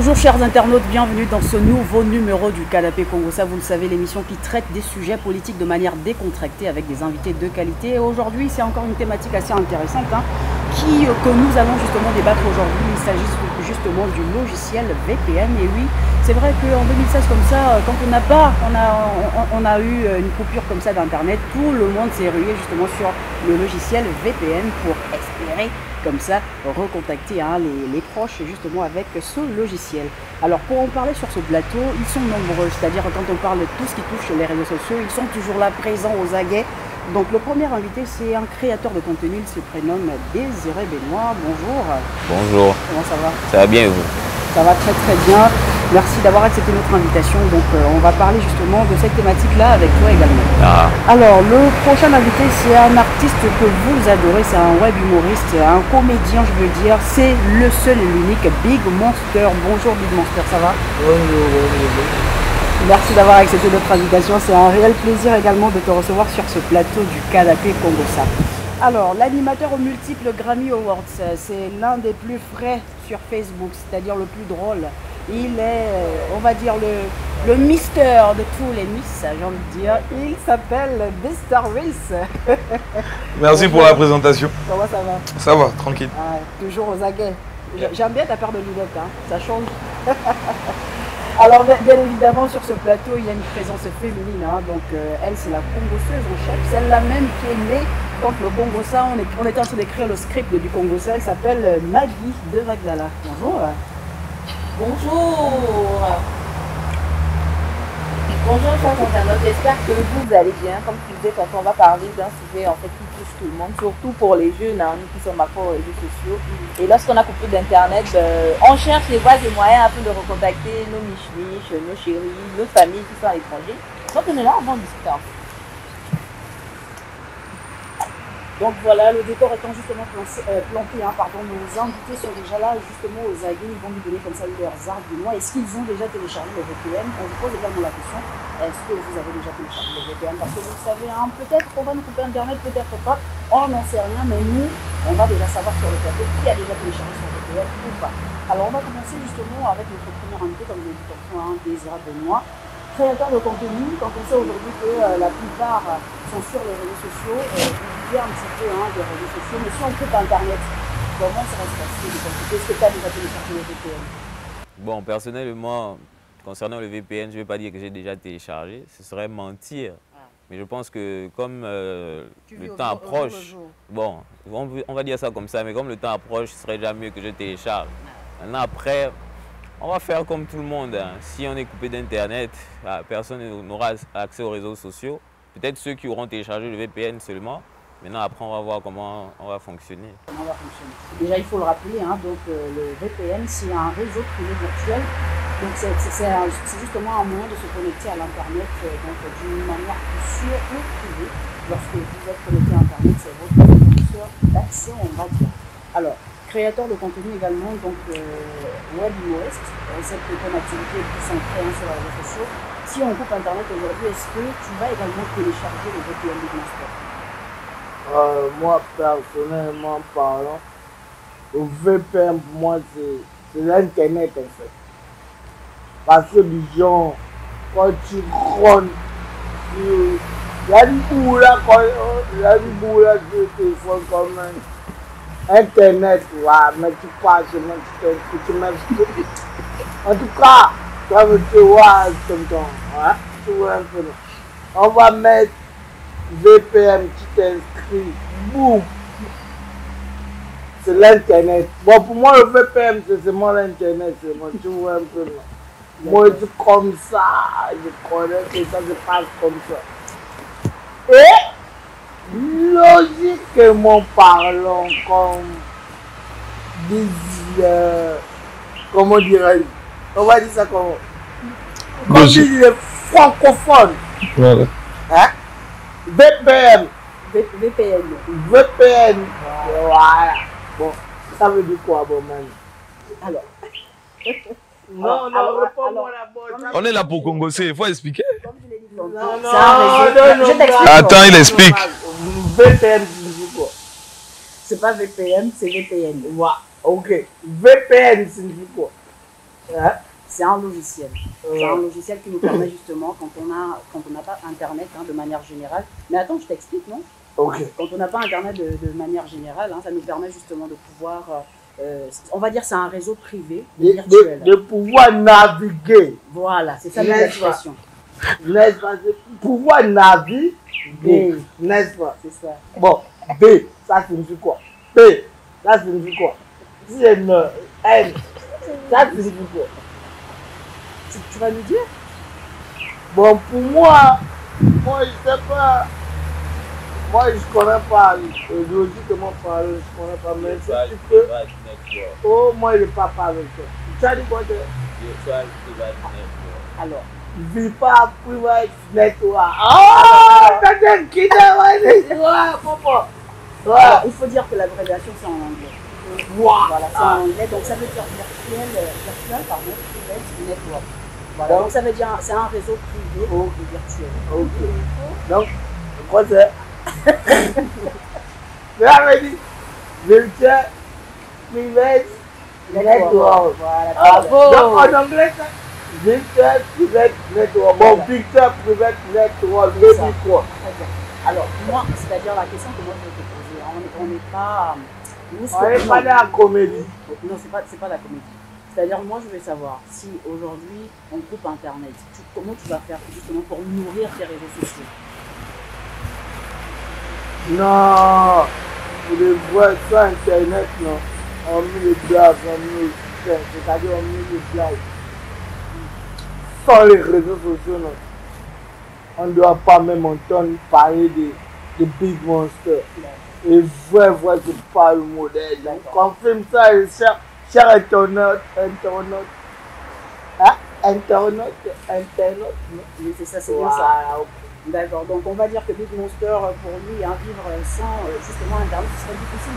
Bonjour chers internautes, bienvenue dans ce nouveau numéro du Canapé Congossa. Vous le savez, l'émission qui traite des sujets politiques de manière décontractée avec des invités de qualité. Et aujourd'hui, c'est encore une thématique assez intéressante que nous allons justement débattre aujourd'hui. Il s'agit justement du logiciel VPN. Et oui, c'est vrai qu'en 2016 comme ça, quand on a eu une coupure comme ça d'internet, tout le monde s'est rué justement sur le logiciel VPN pour espérer comme ça recontacter les proches justement avec ce logiciel. Alors pour en parler sur ce plateau, ils sont nombreux, c'est-à-dire quand on parle de tout ce qui touche les réseaux sociaux, ils sont toujours là présents aux aguets. Donc le premier invité, c'est un créateur de contenu, il se prénomme Désiré Benoît. Bonjour. Bonjour. Comment ça va? Ça va bien et vous? Ça va très très bien. Merci d'avoir accepté notre invitation. Donc on va parler justement de cette thématique-là avec toi également. Ah. Alors le prochain invité, c'est un artiste que vous adorez, c'est un web humoriste, un comédien je veux dire. C'est le seul et l'unique Big Monster. Bonjour Big Monster, ça va? Bonjour. Merci d'avoir accepté notre invitation. C'est un réel plaisir également de te recevoir sur ce plateau du Canapé Congossa. Alors, l'animateur aux multiples Grammy Awards, c'est l'un des plus frais sur Facebook, c'est-à-dire le plus drôle. Il est, on va dire, le mister de tous les miss, j'ai envie de dire. Il s'appelle Mr. Reese. Merci pour la présentation. Comment ça va? Ça va, tranquille. Toujours aux aguets. J'aime bien ta paire de lunettes, ça change. Alors, bien évidemment, sur ce plateau, il y a une présence féminine. Donc, elle, c'est la congosseuse en chef, celle-là même qui est née quand le Congossa, on était en train d'écrire le script du Congossa. Elle s'appelle Maggie de Vagdala. Bonjour. Bonjour. Bonjour chers internautes, j'espère que vous allez bien. Comme tu disais, quand on va parler d'un sujet en fait qui touche tout le monde, surtout pour les jeunes qui sont marqués aux réseaux sociaux. Et lorsqu'on a coupé d'internet, on cherche les voies et moyens afin de recontacter nos miches, nos chéris, nos familles qui sont à l'étranger. Donc on est là avant de discuter. Donc voilà, le décor étant justement planté, nos invités sont déjà là justement aux aguets, ils vont nous donner comme ça leurs arguments. Est-ce qu'ils ont déjà téléchargé le VPN? On vous pose également la question, est-ce que vous avez déjà téléchargé le VPN? Parce que vous le savez, peut-être qu'on va nous couper internet, peut-être pas, on n'en sait rien, mais nous, on va déjà savoir sur le plateau qui a déjà téléchargé son VPN ou pas. Alors on va commencer justement avec notre premier invité, comme je l'ai dit tantôt, Désiré Benoît. Créateur de contenu, quand on sait aujourd'hui que la plupart sont sur les réseaux sociaux, il y a un petit peu des réseaux sociaux, mais si on coupe internet, comment ça va se passer? Est-ce que tu as déjà téléchargé le VPN? Bon, personnellement, concernant le VPN, je ne vais pas dire que j'ai déjà téléchargé, ce serait mentir. Mais je pense que comme le temps approche, bon, on va dire ça comme ça, mais comme le temps approche, ce serait déjà mieux que je télécharge. Maintenant, après, on va faire comme tout le monde. Si on est coupé d'internet, personne n'aura accès aux réseaux sociaux. Peut-être ceux qui auront téléchargé le VPN seulement. Maintenant, après, on va voir comment on va fonctionner. Déjà, il faut le rappeler, donc le VPN, c'est un réseau privé virtuel. Donc, c'est justement un moyen de se connecter à l'Internet d'une manière plus sûre et privée. Lorsque vous êtes connecté à Internet, c'est votre fournisseur d'accès, on va dire. Alors, créateur de contenu également, donc web humoriste, cette activité qui s'ancre sur les réseaux sociaux. Si on coupe Internet aujourd'hui, est-ce que tu vas également télécharger le VPN de Monster? Moi, personnellement parlant, le VPN pour moi, c'est l'Internet en fait. Parce que les gens, quand tu rentres, il y a une boule là, sur le téléphone comme Internet, mais tu passes, tu m'inscris. En tout cas, ça veut te voir comme ça. Tu vois un peu. On va mettre VPN, tu t'inscris, boum. C'est l'Internet. Bon, pour moi, le VPN, c'est seulement l'Internet. Tu vois un peu. Moi, je suis comme ça, je connais que ça se passe comme ça. Et, logiquement parlant, comme disent, comment dirais-je, on va dire ça comment? Comme disent les francophones. Voilà. VPN. VPN. Voilà. Bon, ça veut dire quoi, bon, man? Alors. Non, réponds-moi là-bas. On est là pour Congosser, il faut expliquer. Comme je l'ai dit, Non, je t'explique. Attends, il explique. VPN, c'est quoi? C'est pas VPN, c'est VPN. Ouais, ok. VPN signifie quoi? C'est un logiciel. C'est un logiciel qui nous permet justement, quand on n'a pas Internet de manière générale. Mais attends, je t'explique, non? Okay. Quand on n'a pas Internet de manière générale, ça nous permet justement de pouvoir, on va dire c'est un réseau privé, virtuel. De pouvoir naviguer. Voilà, c'est ça l'expression. N'est-ce pas? Pouvoir naviguer, n'est-ce pas? C'est ça. Bon, B, ça signifie quoi? P, ça signifie quoi? Si N, ça signifie quoi? Tu vas nous dire? Bon, pour moi, je sais pas. Moi, je connais pas. Logiquement parlant, je connais pas. Mais si tu peux. Oh, moi, je ne parle pas avec toi. Tu as dit quoi? Alors. Vipa Private Network. Oh, t'as dit qui t'a papa. Alors, il faut dire que l'abréviation c'est en anglais. Voilà, c'est en anglais. Donc ça veut dire virtuel, private network. Voilà, donc ça veut dire c'est un réseau privé et virtuel. Ok. Donc, quoi c'est? J'avais dit virtuel private network. Voilà. Donc en anglais, ça. Virtual Private Network. Bon, Virtual Private Network, baby quoi? Alors, moi, c'est-à-dire la question que moi je vais te poser, on n'est pas. On n'est pas dans la comédie. Non, c'est pas la comédie. C'est-à-dire, moi je veux savoir si aujourd'hui on coupe Internet, comment tu vas faire justement pour nourrir tes réseaux sociaux? Non, vous devez voir ça Internet, non. On met les blagues, on met les systèmes, c'est-à-dire on met les blagues. Sans les réseaux sociaux, non. On ne doit pas même entendre parler de Big Monster. Et voir, c'est pas le modèle. Donc, confirme ça, cher internaute. Hein? Internaute. Oui, c'est ça, c'est bien ça. D'accord, donc on va dire que Big Monster, pour lui, vivre sans justement Internet, ce serait difficile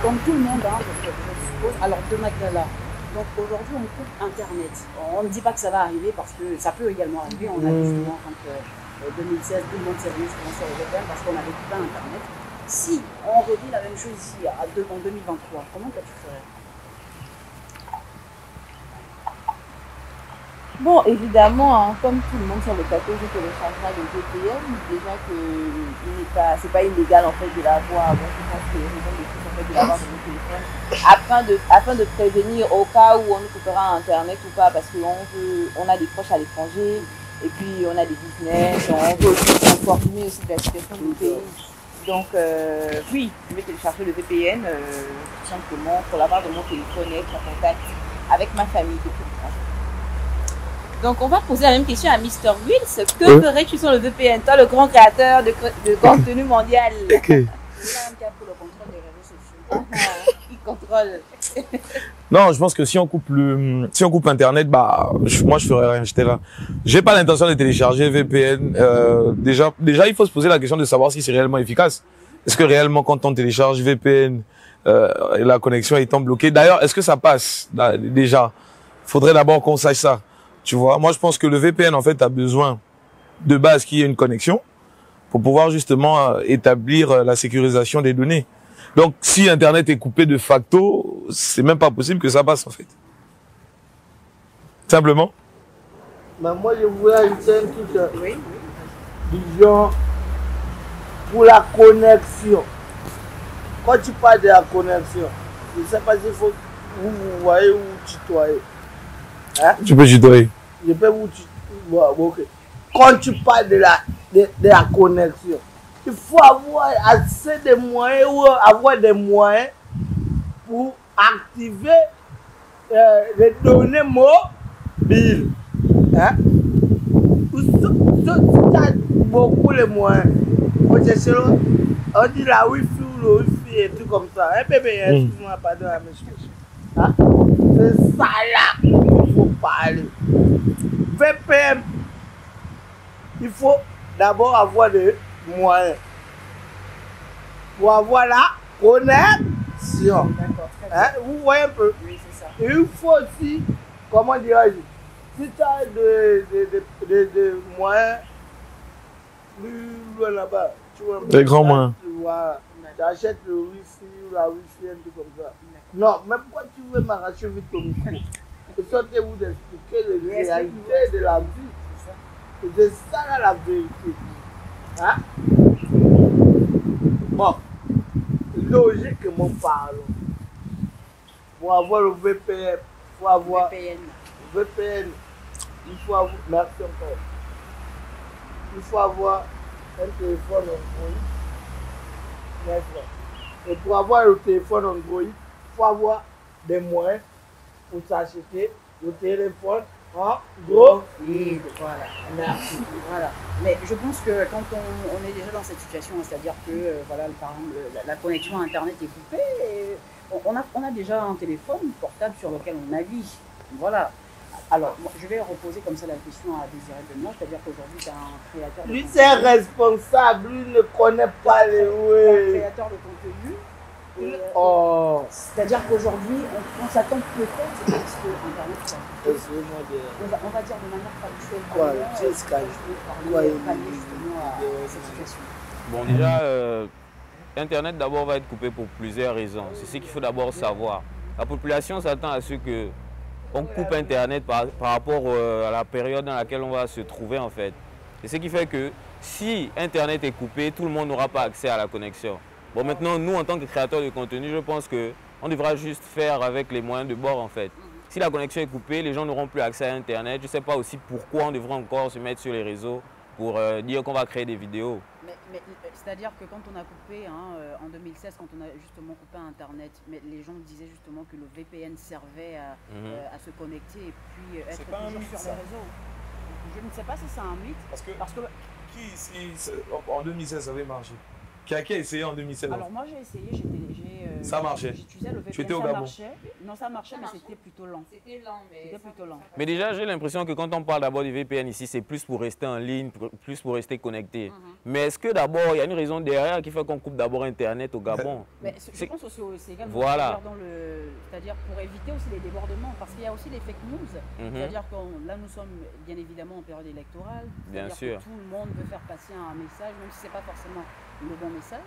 comme tout le monde, je suppose. Alors, de Magdala. Donc aujourd'hui, on coupe Internet. On ne dit pas que ça va arriver parce que ça peut également arriver. On a vu justement quand 2016, tout le monde s'est réuni sur le VPN parce qu'on avait coupé Internet. Si on revit la même chose ici en 2023, comment tu ferais? Bon, évidemment, comme tout le monde sur le plateau, je téléchargerai le VPN. Déjà que c'est pas illégal en fait de l'avoir. Bon, je pense que les raisons de plus en fait de l'avoir dans le téléphone. Afin de prévenir au cas où on nous coupera Internet ou pas, parce qu'on a des proches à l'étranger, et puis on a des business, on veut aussi s'informer aussi de la situation du pays. Donc oui, je vais télécharger le VPN tout simplement pour l'avoir de mon téléphone et être en contact avec ma famille depuis longtemps. Donc, on va poser la même question à Mr. Wills. Que ferais-tu sur le VPN, toi, le grand créateur de contenu mondial? Okay. C'est là qui a pris le contrôle des réseaux sociaux. Il contrôle. Non, je pense que si on coupe Internet, moi je ferais rien, j'étais là. J'ai pas l'intention de télécharger VPN. Déjà, il faut se poser la question de savoir si c'est réellement efficace. Est-ce que réellement, quand on télécharge VPN, la connexion étant bloquée, d'ailleurs, est-ce que ça passe? Déjà, faudrait d'abord qu'on sache ça. Tu vois, moi je pense que le VPN en fait a besoin de base qu'il y ait une connexion pour pouvoir justement établir la sécurisation des données. Donc si Internet est coupé de facto, c'est même pas possible que ça passe en fait. Simplement. Mais moi je voulais ajouter un truc. Disons, pour la connexion. Quand tu parles de la connexion, je ne sais pas s'il faut vous voyez ou tutoyer. Hein? Tu peux tutoyer. Je peux vous tutoyer. Ok. Quand tu parles de la connexion, il faut avoir assez de moyens ou avoir des moyens pour activer les données mobiles. Hein? Tu as beaucoup de moyens. On dit la Wi-Fi ou le Wi-Fi et tout comme ça. Un bébé, excuse-moi, pardon, la monsieur. Hein? C'est ça là qu'il faut parler. VPN, il faut d'abord avoir des moyens pour avoir la connexion. Hein? Vous voyez un peu? Oui, c'est ça. Et il faut aussi, comment dirais-je, si tu as des moyens plus loin là-bas, tu vois. Des grands moyens. Tu achètes le Wi-Fi ou la Wi-Fi, un truc comme ça. Non, mais pourquoi tu veux m'arracher vite ton micro? Je souhaitais vous expliquer les réalités de la vie. Et c'est ça là, la vérité. Hein? Bon, logiquement parlant, pour avoir le VPN, il faut avoir VPN. Il faut avoir, merci encore. Il faut avoir un téléphone Android. Et pour avoir le téléphone Android, il faut avoir des moyens pour s'acheter le téléphone Android. Voilà. Merci. Voilà. Mais je pense que quand on est déjà dans cette situation, c'est-à-dire que voilà, par exemple, la connexion à Internet est coupée, et on a déjà un téléphone portable sur lequel on navigue. Voilà. Alors, moi, je vais reposer comme ça la question à Désiré Benoît, c'est-à-dire qu'aujourd'hui, tu as un créateur de lui, contenu. c'est responsable, lui ne connaît pas les Un créateur de contenu. C'est-à-dire qu'aujourd'hui, on s'attend peut-être à ce que Internet soit coupé. On va dire de manière factuelle. Pallier justement à cette situation. Bon, déjà, Internet d'abord va être coupé pour plusieurs raisons. C'est ce qu'il faut d'abord savoir. La population s'attend à ce que on coupe Internet par rapport à la période dans laquelle on va se trouver en fait. Et ce qui fait que si Internet est coupé, tout le monde n'aura pas accès à la connexion. Bon, maintenant, nous, en tant que créateurs de contenu, je pense qu'on devra juste faire avec les moyens de bord en fait. Si la connexion est coupée, les gens n'auront plus accès à Internet. Je ne sais pas aussi pourquoi on devrait encore se mettre sur les réseaux pour dire qu'on va créer des vidéos. Mais c'est-à-dire que quand on a coupé, en 2016, quand on a justement coupé Internet, mais les gens disaient justement que le VPN servait à se connecter et puis être toujours sur les réseaux. Je ne sais pas si c'est un mythe. Parce que qui ici, en 2016, ça avait marché? Qui a essayé en 2016? Alors moi j'ai essayé, ça marchait. J'utilisais le VPN, tu étais au ça Gabon? marchait. Non, ça marchait, mais c'était plutôt lent. C'était lent, Mais déjà, j'ai l'impression que quand on parle d'abord du VPN ici, c'est plus pour rester en ligne, plus pour rester connecté. Mais est-ce que d'abord, il y a une raison derrière qui fait qu'on coupe d'abord Internet au Gabon? Mais je pense aussi c'est également voilà. c'est-à-dire pour éviter aussi les débordements, parce qu'il y a aussi les fake news. C'est-à-dire que là, nous sommes bien évidemment en période électorale. Bien sûr. Que tout le monde veut faire passer un message, même si ce n'est pas forcément le bon message.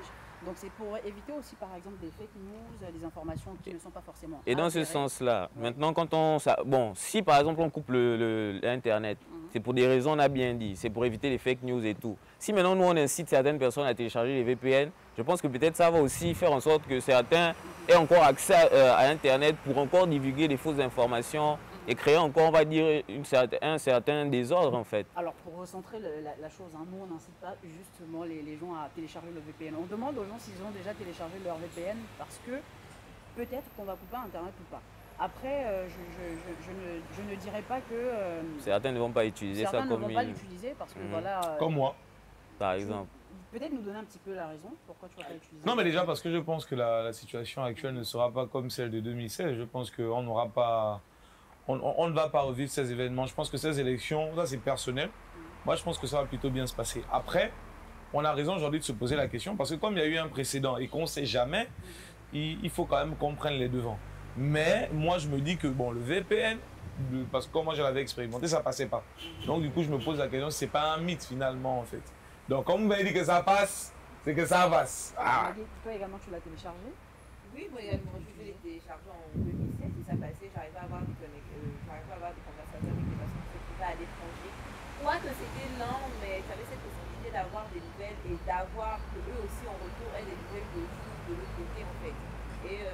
Donc c'est pour éviter aussi par exemple des fake news, des informations qui ne sont pas forcément. Et dans ce sens-là, maintenant quand bon, si par exemple on coupe l'Internet, c'est pour des raisons, on a bien dit, c'est pour éviter les fake news et tout. Si maintenant nous on incite certaines personnes à télécharger les VPN, je pense que peut-être ça va aussi faire en sorte que certains aient encore accès à Internet pour encore divulguer des fausses informations et créer encore, on va dire, un certain désordre en fait. Alors pour recentrer la chose, nous on n'incite pas justement les gens à télécharger le VPN. On demande aux gens s'ils ont déjà téléchargé leur VPN parce que peut-être qu'on va couper Internet ou pas. Après, je ne dirais pas que... certains ne vont pas utiliser ça comme... Certains ne vont pas l'utiliser parce que voilà... Comme moi. Par exemple. Peut-être nous donner un petit peu la raison, pourquoi tu ne vas pas l'utiliser. Non mais déjà parce que je pense que la situation actuelle ne sera pas comme celle de 2016. Je pense qu'on n'aura pas... On ne va pas revivre ces événements. Je pense que ces élections, ça c'est personnel. Moi, je pense que ça va plutôt bien se passer. Après, on a raison aujourd'hui de se poser la question parce que comme il y a eu un précédent et qu'on ne sait jamais, il faut quand même qu'on prenne les devants. Mais moi, je me dis que bon, le VPN, parce que comme moi je l'avais expérimenté, ça ne passait pas. Donc du coup, je me pose la question si ce n'est pas un mythe finalement en fait. Donc comme vous m'avez dit que ça passe, c'est que ça passe. Toi également, tu l'as téléchargé? Oui, moi également, je l'ai téléchargé en 2016 et ça passait, j'arrivais à avoir des conversations avec des personnes qui se trouvaient à l'étranger. Quoique c'était lent, mais tu avais cette possibilité d'avoir des nouvelles et d'avoir que eux aussi en retour aient des nouvelles de vous, de l'autre côté en fait. Et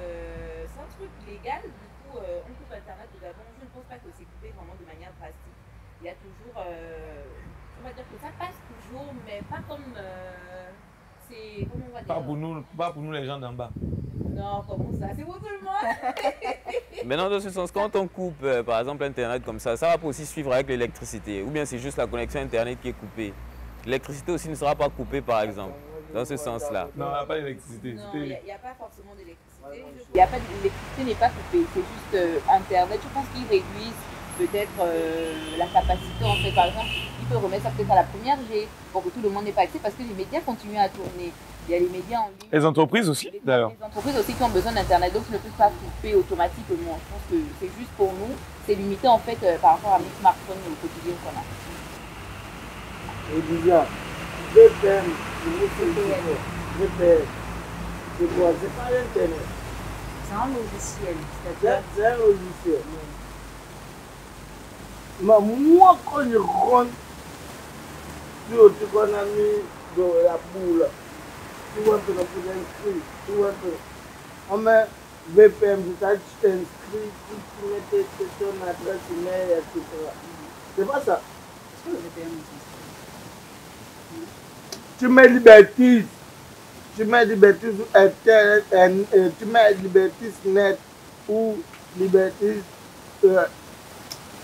c'est un truc légal, du coup on coupe Internet au Gabon. Je ne pense pas que c'est coupé vraiment de manière drastique. Il y a toujours, on va dire que ça passe toujours, mais pas comme, c'est, comment on va dire, pas pour nous les gens d'en bas. Non, comment ça? C'est pour tout le monde. Maintenant, dans ce sens, quand on coupe, par exemple, Internet comme ça va pas aussi suivre avec l'électricité. Ou bien c'est juste la connexion Internet qui est coupée. L'électricité aussi ne sera pas coupée, par exemple. Dans ce sens-là. Non, il n'y a pas d'électricité. Non, il n'y a pas forcément d'électricité. Il n'y a pas l'électricité n'est pas coupée. C'est juste Internet. Je pense qu'ils réduisent peut-être la capacité. En fait, par exemple, ils peuvent remettre ça peut-être à la première G pour que tout le monde n'ait pas accès parce que les médias continuent à tourner. Il y a les médias en ligne. Les entreprises aussi, d'ailleurs. Les entreprises aussi qui ont besoin d'Internet, donc ils ne peuvent pas couper automatiquement. Je pense que c'est juste pour nous, c'est limité en fait par rapport à mes smartphones au quotidien qu'on a. Et déjà, VPN, c'est quoi? C'est pas l'Internet. C'est un logiciel. C'est-à-dire... C'est un logiciel. Mais moi, quand je rentre sur ce qu'on a mis dans la boule, tu vois que pour inscrire, tu vois que on met VPN, tu t'inscris, tu mets ton adresse email, etc. C'est pas ça. Est-ce que le VPN existe? Tu mets Libertis, tu mets Libertis Internet, tu mets Libertis Net ou Libertis.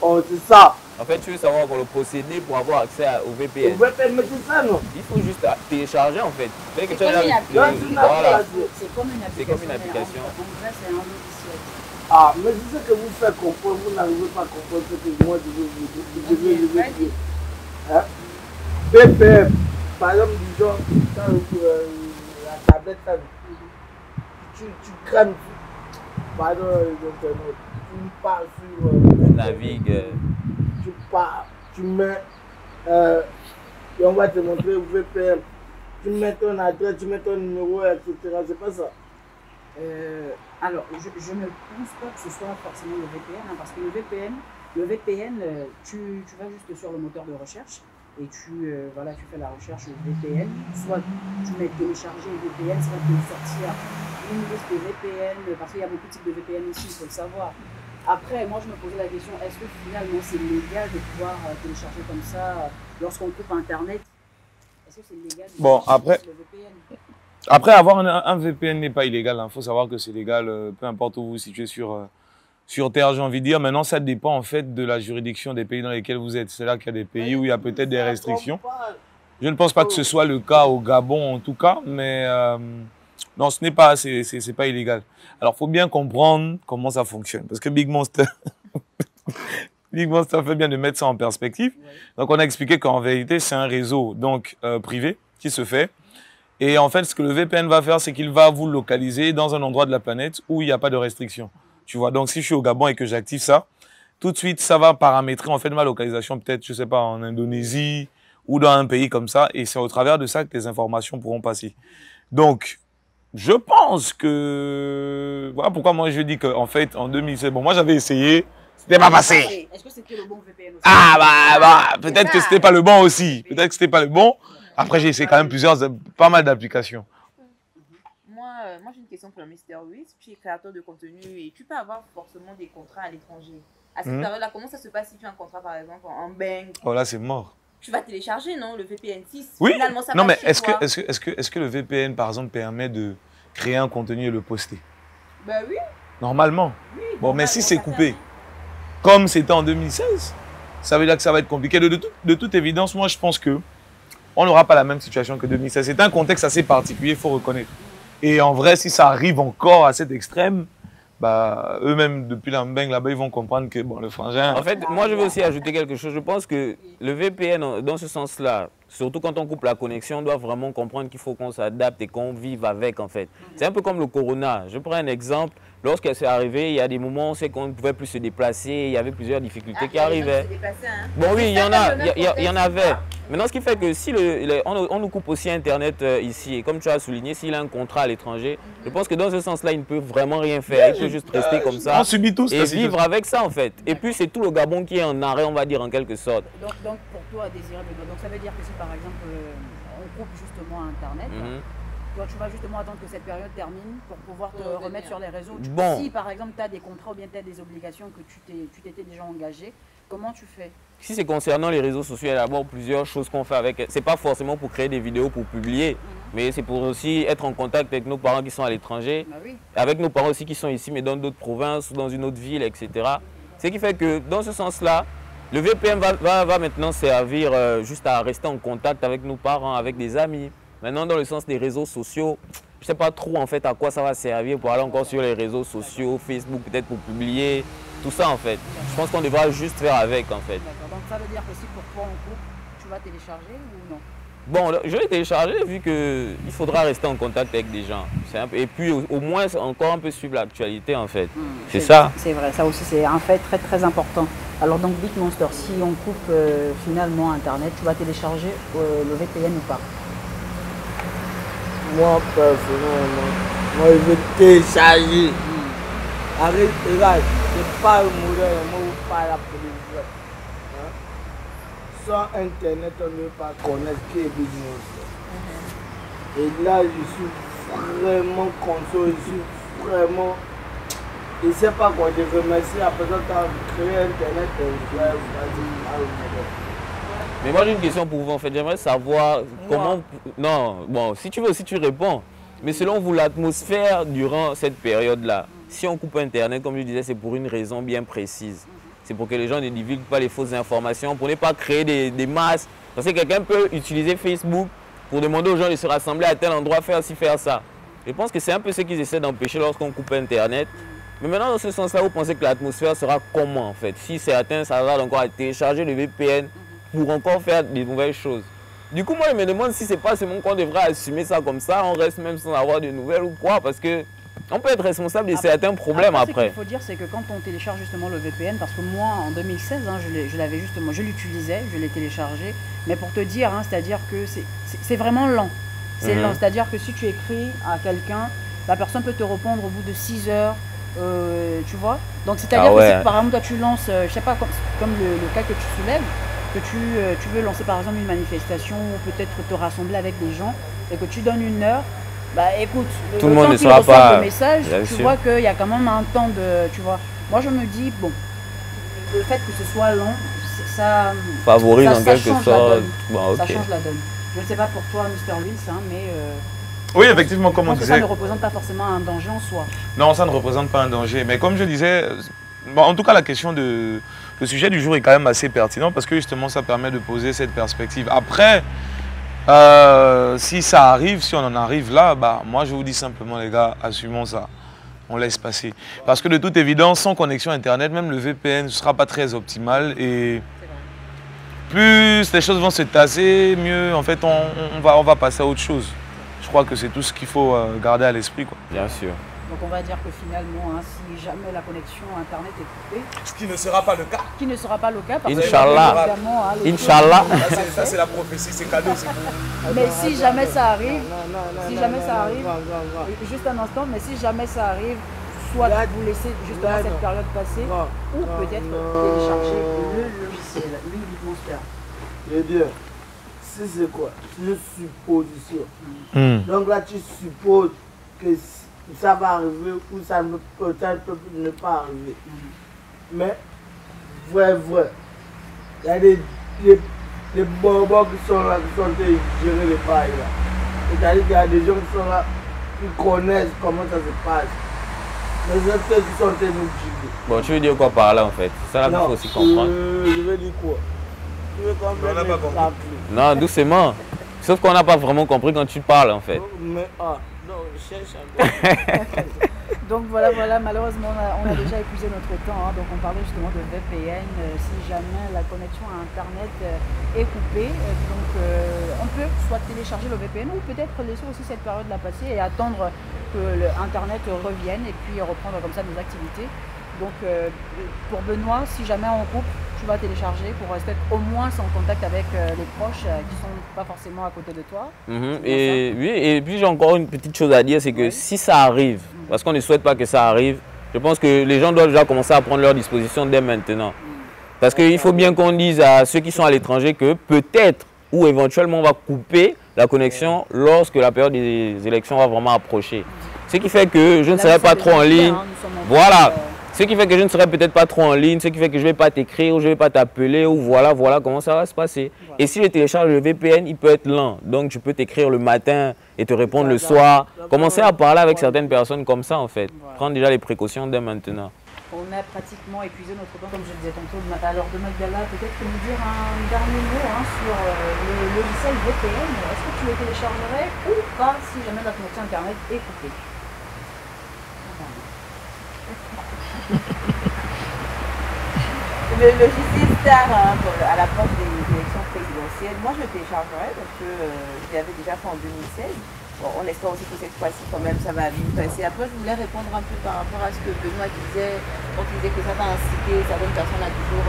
Oh, c'est ça. En fait, tu veux savoir le procédé pour avoir accès au VPN. Au VPN, mais c'est ça, non? Il faut juste télécharger en fait. C'est comme une application. Voilà. C'est comme une application. En vrai, c'est un logiciel. Ah, mais c'est ce que vous faites comprendre, vous n'arrivez pas à comprendre ce que moi je veux dire. Hein? VPN, par exemple, disons, quand la tablette, tu crames, par exemple, l'internet, tu pars sur. Tu navigues. Tu pars, tu mets, et on va te montrer VPN. Tu mets ton adresse, tu mets ton numéro, etc. C'est pas ça. Alors, je ne pense pas que ce soit forcément le VPN, hein, parce que le VPN, tu vas juste sur le moteur de recherche et tu fais la recherche VPN. Soit tu mets télécharger VPN, ça va te sortir une liste de VPN, parce qu'il y a beaucoup de types de VPN aussi, il faut le savoir. Après, moi je me posais la question, est-ce que finalement c'est légal de pouvoir télécharger comme ça lorsqu'on coupe Internet? Est-ce que c'est légal de télécharger le VPN? Après, avoir un VPN n'est pas illégal. Il faut savoir que c'est légal, peu importe où vous vous situez sur Terre, j'ai envie de dire. Maintenant, ça dépend en fait de la juridiction des pays dans lesquels vous êtes. C'est là qu'il y a des pays où il y a peut-être des restrictions. Je ne pense pas que ce soit le cas au Gabon en tout cas, mais non, ce n'est pas, c'est pas illégal. Alors, il faut bien comprendre comment ça fonctionne. Parce que Big Monster, Big Monster fait bien de mettre ça en perspective. Donc, on a expliqué qu'en vérité, c'est un réseau donc privé qui se fait. Et en fait, ce que le VPN va faire, c'est qu'il va vous localiser dans un endroit de la planète où il n'y a pas de restriction. Tu vois, donc si je suis au Gabon et que j'active ça, tout de suite, ça va paramétrer en fait ma localisation, peut-être, je sais pas, en Indonésie ou dans un pays comme ça. Et c'est au travers de ça que les informations pourront passer. Donc, je pense que... Voilà pourquoi moi je dis qu'en fait, en 2016, bon, moi j'avais essayé, c'était pas passé. Est-ce que c'était le bon VPN aussi? Ah, peut-être que c'était pas le bon aussi. Peut-être que c'était pas le bon. Après, j'ai essayé quand même pas mal d'applications. Moi j'ai une question pour le Mr. Wiz. Tu es créateur de contenu et tu peux avoir forcément des contrats à l'étranger. À cette période-là, comment ça se passe si tu as un contrat, par exemple, en banque? Oh là, c'est mort. Tu vas télécharger, non, le VPN 6? Oui. Finalement, ça non, va mais chez est-ce toi. que le VPN, par exemple, permet de créer un contenu et le poster? Ben oui. Normalement. Oui, bon, mais si c'est coupé, comme c'était en 2016, ça veut dire que ça va être compliqué. De toute évidence, moi, je pense que on n'aura pas la même situation que 2016. C'est un contexte assez particulier, il faut reconnaître. Et en vrai, si ça arrive encore à cet extrême, bah, eux-mêmes, depuis la Mbeng, là-bas, ils vont comprendre que bon, le frangin... En fait, moi, je veux aussi ajouter quelque chose. Je pense que le VPN, dans ce sens-là, surtout quand on coupe la connexion, on doit vraiment comprendre qu'il faut qu'on s'adapte et qu'on vive avec, en fait. C'est un peu comme le corona. Je prends un exemple. Lorsqu'elle s'est arrivée, il y a des moments où on sait qu'on ne pouvait plus se déplacer, il y avait plusieurs difficultés qui arrivaient. Bon oui, il y en avait. Maintenant, ce qui fait que si on nous coupe aussi Internet ici, et comme tu as souligné, s'il a un contrat à l'étranger, je pense que dans ce sens-là, il ne peut vraiment rien faire. Il peut juste rester comme ça on subit tous et vivre avec ça, en fait. Et puis, c'est tout le Gabon qui est en arrêt, on va dire, en quelque sorte. Donc pour toi, Désiré, donc ça veut dire que si, par exemple, on coupe justement Internet, toi, tu vas justement attendre que cette période termine pour pouvoir te remettre sur les réseaux. Bon. Si, par exemple, tu as des contrats ou bien tu as des obligations que tu t'étais déjà engagé, comment tu fais? Si c'est concernant les réseaux sociaux, il y a d'abord plusieurs choses qu'on fait avec. C'est pas forcément pour créer des vidéos pour publier, mais c'est pour aussi être en contact avec nos parents qui sont à l'étranger, avec nos parents aussi qui sont ici, mais dans d'autres provinces ou dans une autre ville, etc. Ce qui fait que dans ce sens-là, le VPN va maintenant servir juste à rester en contact avec nos parents, avec des amis. Maintenant, dans le sens des réseaux sociaux, je ne sais pas trop en fait à quoi ça va servir pour aller encore sur les réseaux sociaux, Facebook peut-être pour publier, tout ça en fait. Je pense qu'on devra juste faire avec en fait. D'accord, donc ça veut dire que si pour toi on coupe, tu vas télécharger ou non? Bon, je vais télécharger vu qu'il faudra rester en contact avec des gens. Et puis au moins encore un peu suivre l'actualité en fait. C'est ça. C'est vrai, ça aussi c'est un fait très très important. Alors donc Big Monster, si on coupe finalement Internet, tu vas télécharger le VPN ou pas? Moi, personnellement, moi, je vais télécharger. Arrête, regarde, c'est pas le modèle, moi, je parle la police. sans Internet, on ne peut pas connaître qui est Big Monster. Et là, je suis vraiment conscient, je suis vraiment... Je ne sais pas quoi, je remercie à personne qui a créé Internet. Mais moi, j'ai une question pour vous, en fait. J'aimerais savoir comment... Non, bon, si tu réponds. Mais selon vous, l'atmosphère durant cette période-là, si on coupe Internet, comme je disais, c'est pour une raison bien précise. C'est pour que les gens ne divulguent pas les fausses informations, pour ne pas créer des masses. Parce que quelqu'un peut utiliser Facebook pour demander aux gens de se rassembler à tel endroit, faire ci, faire ça. Je pense que c'est un peu ce qu'ils essaient d'empêcher lorsqu'on coupe Internet. Mais maintenant, dans ce sens-là, vous pensez que l'atmosphère sera comment, en fait? Si certains s'attardent encore à télécharger le VPN pour encore faire des nouvelles choses. Du coup, moi, je me demande si c'est pas seulement qu'on devrait assumer ça comme ça, on reste même sans avoir de nouvelles ou quoi, parce que on peut être responsable de certains problèmes après. Ce qu'il faut dire, c'est que quand on télécharge justement le VPN, parce que moi, en 2016, hein, je l'avais justement, je l'utilisais, je l'ai téléchargé, mais pour te dire, hein, c'est-à-dire que c'est vraiment lent. C'est lent, c'est-à-dire que si tu écris à quelqu'un, la personne peut te répondre au bout de 6 heures, tu vois. Donc c'est-à-dire que si, par exemple, toi tu lances, je sais pas, comme le cas que tu soulèves, que tu veux lancer par exemple une manifestation ou peut-être te rassembler avec des gens et que tu donnes une heure, bah écoute, tout le monde ne sera pas le message, tu vois qu'il y a quand même un temps de, tu vois. Moi je me dis, bon, le fait que ce soit long, ça favorise en quelque sorte. Bon, ça change la donne. Je ne sais pas pour toi, Mr. Lewis, hein, mais oui, effectivement, comme on disait, ça ne représente pas forcément un danger en soi. Non, ça ne représente pas un danger. Mais comme je disais, bon, en tout cas, la question le sujet du jour est quand même assez pertinent parce que justement, ça permet de poser cette perspective. Après, si ça arrive, si on en arrive là, bah, moi, je vous dis simplement, les gars, assumons ça. On laisse passer. Parce que de toute évidence, sans connexion Internet, même le VPN ne sera pas très optimal. Et plus les choses vont se tasser, mieux, en fait, on va passer à autre chose. Je crois que c'est tout ce qu'il faut garder à l'esprit, quoi. Bien sûr. Donc on va dire que finalement, hein, si jamais la connexion Internet est coupée... Ce qui ne sera pas le cas. Qui ne sera pas le cas. Parce Inch'Allah. Que, Inch'Allah. Ça c'est la prophétie, c'est cadeau, c'est pour... Mais si jamais ça arrive, juste un instant, mais si jamais ça arrive, soit vous laissez justement cette période passer, ou peut-être télécharger le logiciel, le Monster. Je veux dire, si c'est quoi? C'est une supposition. Donc là, tu supposes que ça va arriver ou ça peut ne pas arriver. Mais, vrai, il y a des bonbons qui sont là, qui sont en train de gérer les pailles là. C'est-à-dire qu'il y a des gens qui sont là, qui connaissent comment ça se passe. Les autres qui sont en train de nous juger. Bon, tu veux dire quoi par là en fait? C'est ça là qu'il faut aussi comprendre. Je veux dire quoi? Tu veux comprendre? On n'a pas compris. Non, doucement. Sauf qu'on n'a pas vraiment compris quand tu parles en fait. Mais, non, je cherche un peu. Donc voilà, malheureusement on a déjà épuisé notre temps, hein. Donc on parlait justement de VPN, si jamais la connexion à Internet est coupée, donc on peut soit télécharger le VPN ou peut-être laisser aussi cette période-là passer et attendre que Internet revienne et puis reprendre comme ça nos activités. Donc pour Benoît, si jamais on coupe, tu vas télécharger pour rester au moins en contact avec les proches qui sont pas forcément à côté de toi. Et puis j'ai encore une petite chose à dire, c'est que si ça arrive, parce qu'on ne souhaite pas que ça arrive, je pense que les gens doivent déjà commencer à prendre leurs dispositions dès maintenant. Parce qu'il faut bien qu'on dise à ceux qui sont à l'étranger que peut-être ou éventuellement on va couper la connexion lorsque la période des élections va vraiment approcher. Ce qui fait que je ne serai pas trop en ligne. Voilà. Ce qui fait que je ne serai peut-être pas trop en ligne, ce qui fait que je ne vais pas t'écrire ou je ne vais pas t'appeler ou voilà comment ça va se passer. Voilà. Et si je télécharge le VPN, il peut être lent. Donc tu peux t'écrire le matin et te répondre le soir. Commencer à parler avec certaines personnes comme ça en fait. Voilà. Prendre déjà les précautions dès maintenant. On a pratiquement épuisé notre temps, comme je disais tantôt. Alors de Magdala, peut-être nous dire un dernier mot sur le logiciel VPN. Est-ce que tu le téléchargerais ou pas si jamais la connexion Internet est coupée? Le logiciel Star à l'approche des élections présidentielles, moi je le téléchargerais parce que je l'avais déjà fait en 2016. Bon, on espère aussi que cette fois-ci quand même ça va bien passer. Après je voulais répondre un peu par rapport à ce que Benoît disait, quand il disait que ça va inciter certaines personnes à toujours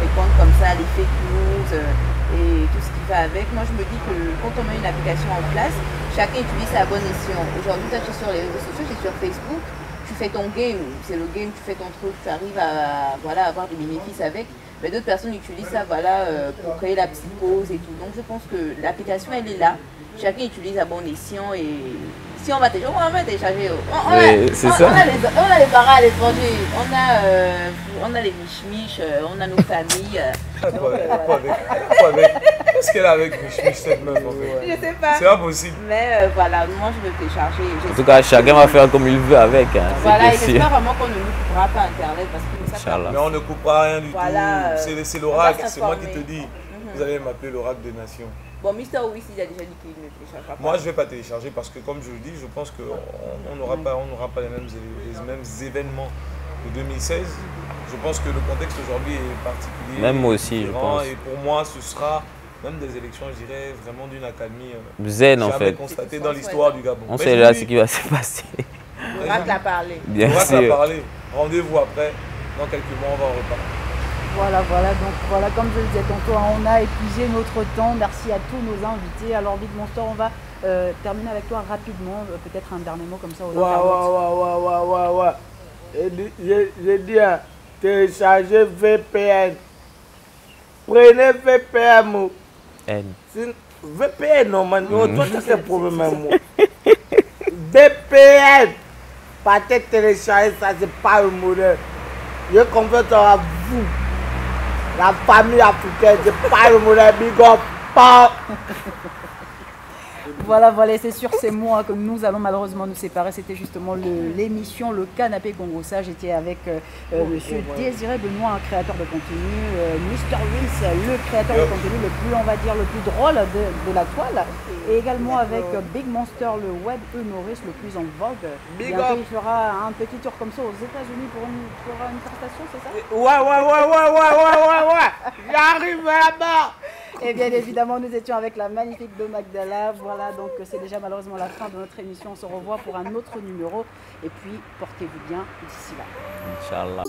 répondre comme ça à les fake news et tout ce qui va avec. Moi je me dis que quand on met une application en place, chacun utilise sa bonne escient. Aujourd'hui tu es sur les réseaux sociaux, tu es sur Facebook. Tu fais ton game, c'est le game, tu fais ton truc, tu arrives à avoir des bénéfices avec. Mais d'autres personnes utilisent ça voilà, pour créer la psychose et tout. Donc je pense que l'application, elle est là. Chacun utilise à bon escient et si on va télécharger, on va télécharger. On a les parents à l'étranger, on a les miches-miches, on a nos familles. Qu'est-ce qu'elle a avec miche-miche cette meuf en fait? Je sais pas. C'est pas possible. Mais voilà, moi je vais télécharger. En tout cas, chacun va faire comme il veut avec. Hein, voilà, et j'espère vraiment qu'on ne nous coupera pas Internet parce que ça. Mais on ne coupera rien du voilà, tout. C'est l'oracle, c'est moi qui te dis. Vous allez m'appeler l'oracle des nations. Bon, Mister Owis, il a déjà dit qu'il ne téléchargera pas. Moi, je ne vais pas télécharger parce que, comme je le dis, je pense qu'on n'aura pas les mêmes événements de 2016. Je pense que le contexte aujourd'hui est particulier. Même moi aussi, je pense. Et pour moi, ce sera même des élections, je dirais, vraiment d'une accalmie zen en fait. Constatée dans l'histoire du Gabon. On sait là ce qui va se passer. L'oracle a parlé. Bien sûr. L'oracle a parlé. Rendez-vous après. Dans quelques mois, on va en reparler. Voilà, donc voilà, comme je le disais tantôt, on a épuisé notre temps. Merci à tous nos invités. Alors, Big Monster, on va terminer avec toi rapidement, peut-être un dernier mot comme ça aux internautes. J'ai dit, téléchargez VPN. Prenez VPN. VPN, non, man. Toi, c'est le problème. VPN. Pas télécharger, ça, c'est pas le modèle. Je confie à vous. La famille africaine, c'est pas le modèle big up. Voilà, c'est sur ces mots que nous allons malheureusement nous séparer. C'était justement l'émission Le Canapé Congo. Ça, j'étais avec monsieur Désiré Benoît, un créateur de contenu, Mr. Wills, le créateur de contenu le plus, on va dire, le plus drôle de la toile. Et également avec Big Monster, le web humoriste le plus en vogue. Bientôt, il fera un petit tour comme ça aux États-Unis pour une prestation, c'est ça? Ouais. J'arrive là-bas. Et bien évidemment, nous étions avec la magnifique de Magdala. Voilà, donc c'est déjà malheureusement la fin de notre émission. On se revoit pour un autre numéro. Et puis, portez-vous bien d'ici là. Inch'Allah.